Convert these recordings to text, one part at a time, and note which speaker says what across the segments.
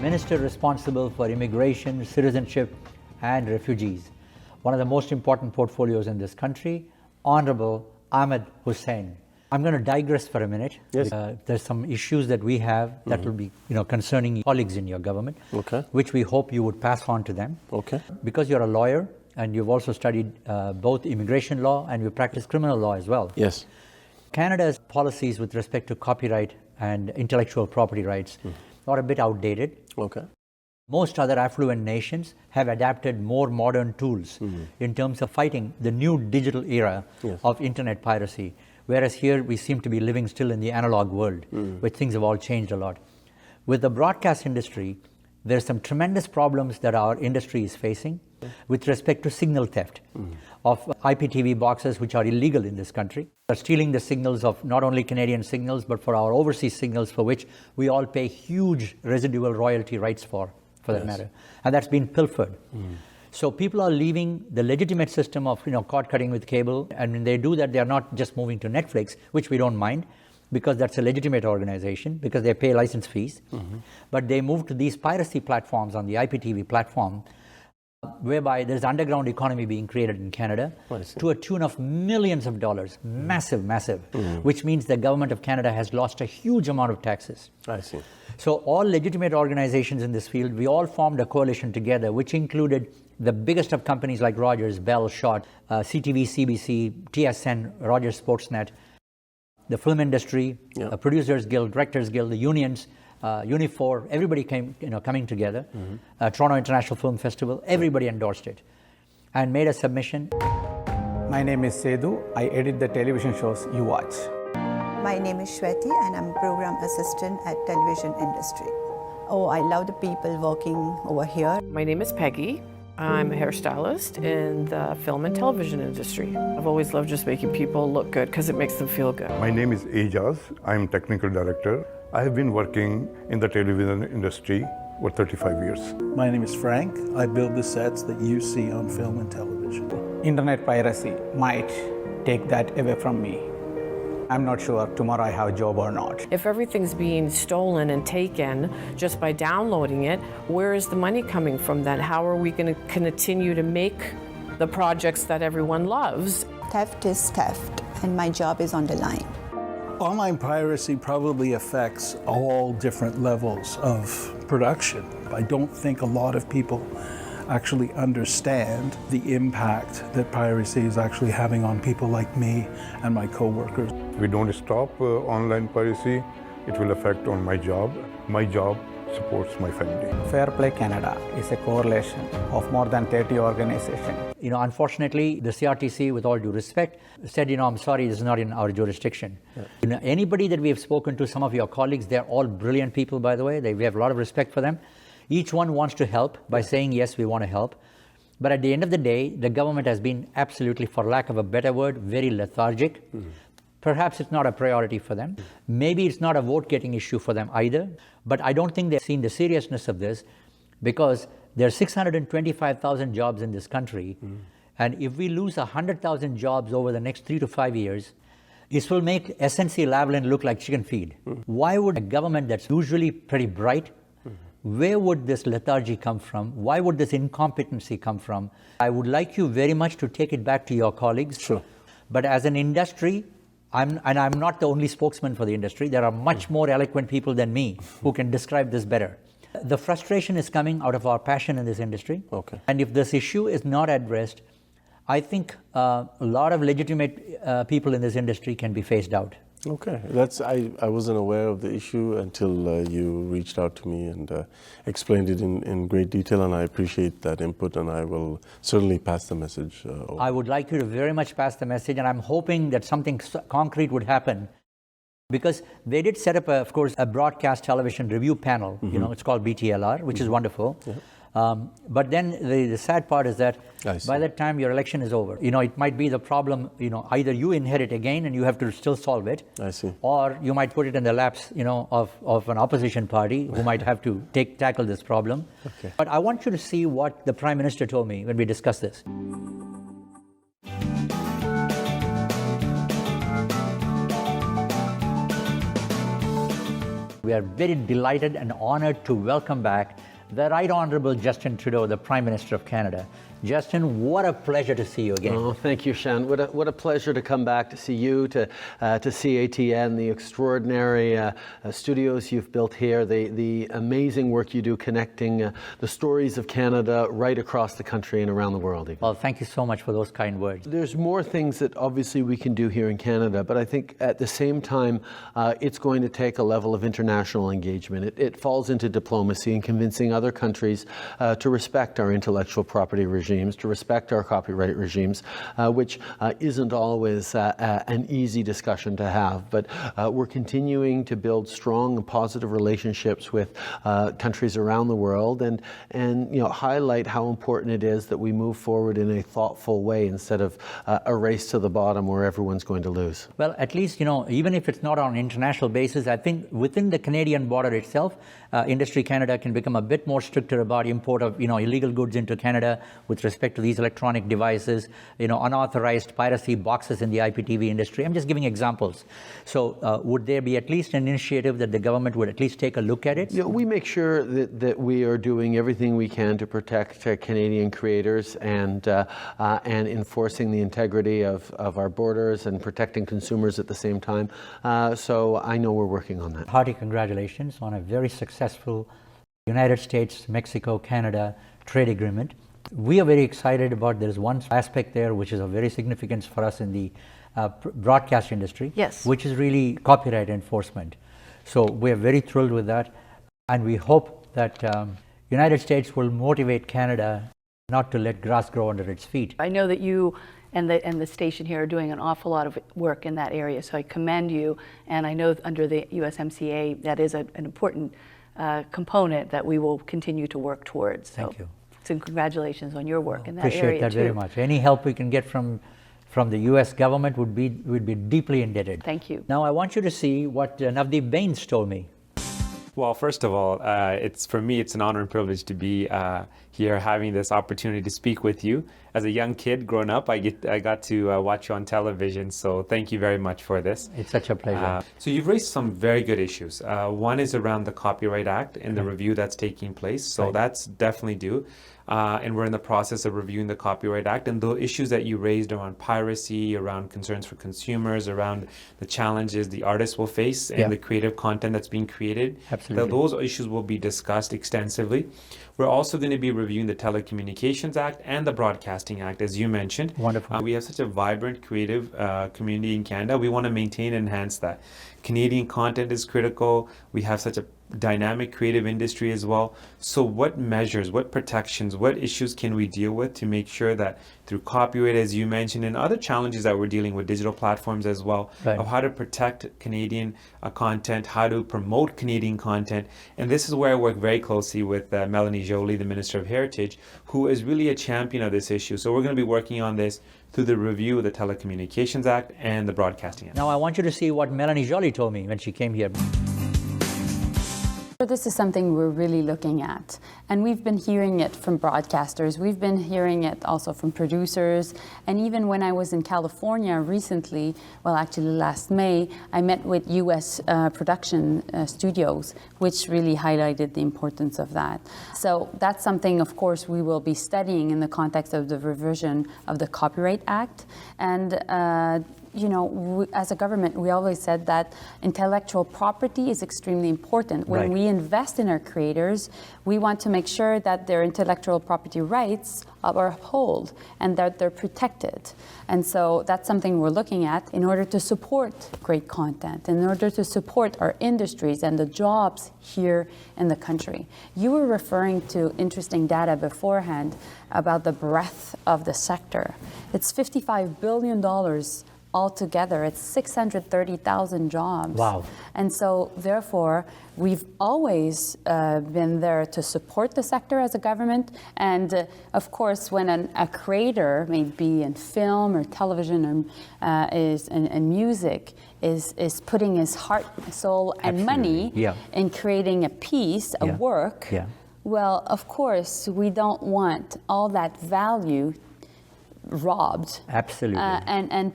Speaker 1: Minister responsible for immigration, citizenship, and refugees. One of the most important portfolios in this country, Honorable Ahmed Hussain. I'm going to digress for a minute.
Speaker 2: Yes.
Speaker 1: There's some issues that we have that will be, concerning colleagues in your government, which we hope you would pass on to them.
Speaker 2: Okay.
Speaker 1: Because you're a lawyer and you've also studied both immigration law and you practice criminal law as well.
Speaker 2: Yes.
Speaker 1: Canada's policies with respect to copyright and intellectual property rights are a bit outdated.
Speaker 2: Okay.
Speaker 1: Most other affluent nations have adapted more modern tools in terms of fighting the new digital era of internet piracy. Whereas here we seem to be living still in the analog world, where things have all changed a lot. With the broadcast industry, there's some tremendous problems that our industry is facing with respect to signal theft of IPTV boxes, which are illegal in this country. They're stealing the signals of not only Canadian signals, but for our overseas signals, for which we all pay huge residual royalty rights for that matter. And that's been pilfered. So people are leaving the legitimate system of cord cutting with cable, and when they do that, they are not just moving to Netflix, which we don't mind, because that's a legitimate organization, because they pay license fees. But they move to these piracy platforms on the IPTV platform, whereby there's underground economy being created in Canada to a tune of millions of dollars, massive, which means the government of Canada has lost a huge amount of taxes.
Speaker 2: I see.
Speaker 1: So all legitimate organizations in this field, we all formed a coalition together, which included the biggest of companies like Rogers, Bell, Shaw, CTV, CBC, TSN, Rogers Sportsnet, the film industry, Producers Guild, Directors Guild, the unions, Unifor, everybody came, coming together. Toronto International Film Festival, everybody endorsed it and made a submission.
Speaker 3: My name is Sedu. I edit the television shows you watch.
Speaker 4: My name is Shweti and I'm program assistant at television industry. Oh, I love the people working over here.
Speaker 5: My name is Peggy. I'm a hairstylist in the film and television industry. I've always loved just making people look good because it makes them feel good.
Speaker 6: My name is Ajaz. I'm technical director. I have been working in the television industry for 35 years.
Speaker 7: My name is Frank. I build the sets that you see on film and television.
Speaker 3: Internet piracy might take that away from me. I'm not sure tomorrow I have a job or not.
Speaker 5: If everything's being stolen and taken just by downloading it, where is the money coming from then? How are we going to continue to make the projects that everyone loves?
Speaker 4: Theft is theft, and my job is on the line.
Speaker 7: Online piracy probably affects all different levels of production. I don't think a lot of people actually understand the impact that piracy is actually having on people like me and my co-workers.
Speaker 6: If we don't stop online piracy, it will affect on my job. My job supports my family.
Speaker 3: Fair Play Canada is a coalition of more than 30 organizations.
Speaker 1: Unfortunately, the CRTC, with all due respect, said, I'm sorry, this is not in our jurisdiction. Anybody that we have spoken to, some of your colleagues, they're all brilliant people, by the way. We have a lot of respect for them. Each one wants to help by saying, yes, we want to help. But at the end of the day, the government has been absolutely, for lack of a better word, very lethargic. Perhaps it's not a priority for them. Maybe it's not a vote-getting issue for them either. But I don't think they've seen the seriousness of this, because there are 625,000 jobs in this country. And if we lose 100,000 jobs over the next 3 to 5 years, this will make SNC-Lavalin look like chicken feed. Why would a government that's usually pretty bright, where would this lethargy come from? Why would this incompetency come from? I would like you very much to take it back to your colleagues.
Speaker 2: Sure.
Speaker 1: But as an industry, I'm not the only spokesman for the industry. There are much more eloquent people than me who can describe this better. The frustration is coming out of our passion in this industry.
Speaker 2: Okay.
Speaker 1: And if this issue is not addressed, I think a lot of legitimate people in this industry can be phased out.
Speaker 2: Okay, I wasn't aware of the issue until you reached out to me and explained it in great detail, and I appreciate that input, and I will certainly pass the message over.
Speaker 1: I would like you to very much pass the message, and I'm hoping that something concrete would happen, because they did set up, of course, a broadcast television review panel. It's called BTLR, which is wonderful. But then the sad part is that by the time your election is over, it might be the problem, either you inherit again and you have to still solve it.
Speaker 2: I see.
Speaker 1: Or you might put it in the laps, of an opposition party who might have to tackle this problem.
Speaker 2: Okay.
Speaker 1: But I want you to see what the Prime Minister told me when we discussed this. We are very delighted and honored to welcome back the Right Honourable Justin Trudeau, the Prime Minister of Canada. Justin, what a pleasure to see you again.
Speaker 8: Oh, thank you, Shan. What a pleasure to come back to see you, to see ATN, the extraordinary studios you've built here, the amazing work you do connecting the stories of Canada right across the country and around the world.
Speaker 1: Well, thank you so much for those kind words.
Speaker 8: There's more things that obviously we can do here in Canada, but I think at the same time, it's going to take a level of international engagement. It falls into diplomacy and convincing other countries to respect our intellectual property regimes, to respect our copyright regimes, which isn't always an easy discussion to have. But we're continuing to build strong and positive relationships with countries around the world, and highlight how important it is that we move forward in a thoughtful way instead of a race to the bottom where everyone's going to lose.
Speaker 1: Well, at least, even if it's not on an international basis, I think within the Canadian border itself, Industry Canada can become a bit more stricter about import of illegal goods into Canada with respect to these electronic devices, unauthorized piracy boxes in the IPTV industry. I'm just giving examples. So would there be at least an initiative that the government would at least take a look at it?
Speaker 8: We make sure that we are doing everything we can to protect Canadian creators and enforcing the integrity of our borders and protecting consumers at the same time. So I know we're working on that.
Speaker 1: Hearty congratulations on a very successful United States, Mexico, Canada trade agreement. We are very excited about, there's one aspect there which is of very significance for us in the broadcast industry,
Speaker 9: yes,
Speaker 1: which is really copyright enforcement. So we are very thrilled with that, and we hope that United States will motivate Canada not to let grass grow under its feet.
Speaker 9: I know that you and the station here are doing an awful lot of work in that area, so I commend you, and I know under the USMCA that is an important component that we will continue to work towards.
Speaker 1: Thank you.
Speaker 9: So congratulations on your work in that area
Speaker 1: Appreciate that
Speaker 9: too.
Speaker 1: very much. Any help we can get from the U.S. government would be deeply indebted.
Speaker 9: Thank you.
Speaker 1: Now I want you to see what Navdeep Bains told me.
Speaker 10: Well, first of all, for me, it's an honor and privilege to be here having this opportunity to speak with you. As a young kid growing up, I got to watch you on television, so thank you very much for this.
Speaker 1: It's such a pleasure.
Speaker 10: So you've raised some very good issues. One is around the Copyright Act and the review that's taking place, so that's definitely due. And we're in the process of reviewing the Copyright Act, and the issues that you raised around piracy, around concerns for consumers, around the challenges the artists will face and the creative content that's being created.
Speaker 1: Absolutely.
Speaker 10: Those issues will be discussed extensively. We're also going to be reviewing the Telecommunications Act and the Broadcasting Act, as you mentioned.
Speaker 1: Wonderful.
Speaker 10: We have such a vibrant creative community in Canada. We want to maintain and enhance that. Canadian content is critical. We have such a dynamic creative industry as well. So what measures, what protections, what issues can we deal with to make sure that through copyright, as you mentioned, and other challenges that we're dealing with, digital platforms as well, of how to protect Canadian content, how to promote Canadian content. And this is where I work very closely with Melanie Joly, the Minister of Heritage, who is really a champion of this issue. So we're going to be working on this through the review of the Telecommunications Act and the Broadcasting Act.
Speaker 1: Now I want you to see what Melanie Joly told me when she came here.
Speaker 11: This is something we're really looking at, and we've been hearing it from broadcasters, we've been hearing it also from producers, and even when I was in California recently, well actually last May, I met with US production studios, which really highlighted the importance of that. So that's something, of course, we will be studying in the context of the revision of the Copyright Act. And as a government, we always said that intellectual property is extremely important. When we invest in our creators, we want to make sure that their intellectual property rights are upheld and that they're protected. And so that's something we're looking at in order to support great content, in order to support our industries and the jobs here in the country. You were referring to interesting data beforehand about the breadth of the sector. It's $55 billion altogether. It's 630,000 jobs.
Speaker 1: Wow.
Speaker 11: And so therefore, we've always been there to support the sector as a government. And of course, when a creator, may be in film or television and music, is putting his heart, soul, and money in creating a piece, a work, well, of course, we don't want all that value robbed.
Speaker 1: Absolutely.
Speaker 11: And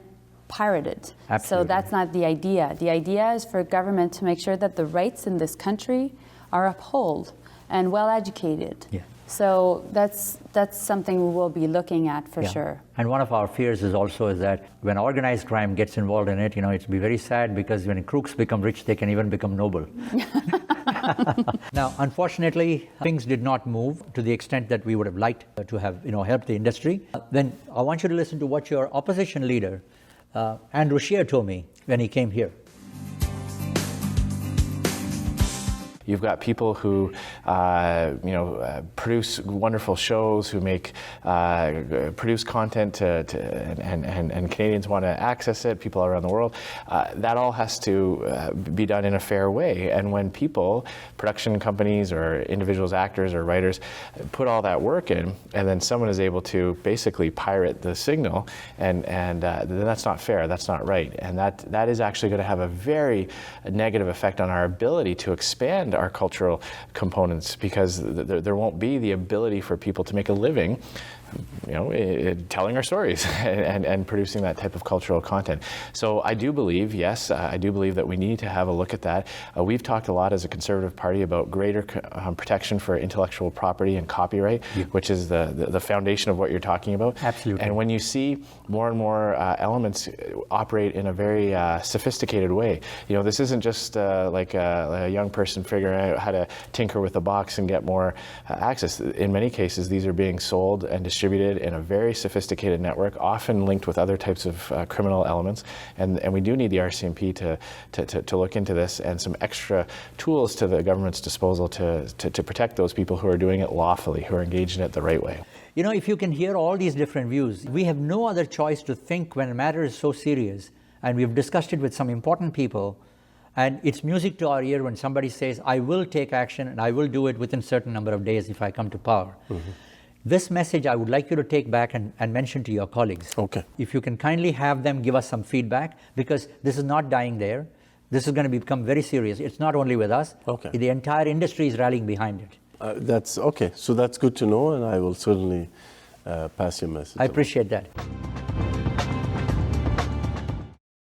Speaker 11: pirated.
Speaker 1: Absolutely.
Speaker 11: So that's not the idea. The idea is for government to make sure that the rights in this country are upheld and well educated.
Speaker 1: Yeah.
Speaker 11: So that's something we will be looking at for sure.
Speaker 1: And one of our fears is also is that when organized crime gets involved in it, it'll be very sad, because when crooks become rich, they can even become noble. Now, unfortunately, things did not move to the extent that we would have liked to have, helped the industry. Then I want you to listen to what your opposition leader, Andrew Scheer, told me when he came here.
Speaker 12: You've got people who, produce wonderful shows, who produce content, and Canadians want to access it. People around the world. That all has to be done in a fair way. And when people, production companies or individuals, actors or writers, put all that work in, and then someone is able to basically pirate the signal, and then that's not fair. That's not right. And that is actually going to have a very negative effect on our ability to expand our cultural components, because there won't be the ability for people to make a living telling our stories and producing that type of cultural content. So I do believe, yes, I do believe that we need to have a look at that. We've talked a lot as a Conservative Party about greater protection for intellectual property and copyright, which is the foundation of what you're talking about.
Speaker 1: Absolutely.
Speaker 12: And when you see more and more elements operate in a very sophisticated way, this isn't just like a young person figuring out how to tinker with a box and get more access. In many cases, these are being sold and distributed in a very sophisticated network, often linked with other types of criminal elements. And we do need the RCMP to look into this, and some extra tools to the government's disposal to protect those people who are doing it lawfully, who are engaged in it the right way.
Speaker 1: If you can hear all these different views, we have no other choice to think when a matter is so serious, and we've discussed it with some important people, and it's music to our ear when somebody says, I will take action and I will do it within a certain number of days if I come to power. Mm-hmm. This message I would like you to take back and mention to your colleagues.
Speaker 2: Okay.
Speaker 1: If you can kindly have them give us some feedback, because this is not dying there. This is going to become very serious. It's not only with us.
Speaker 2: Okay.
Speaker 1: The entire industry is rallying behind it.
Speaker 2: That's okay. So that's good to know, and I will certainly pass your message.
Speaker 1: I appreciate that.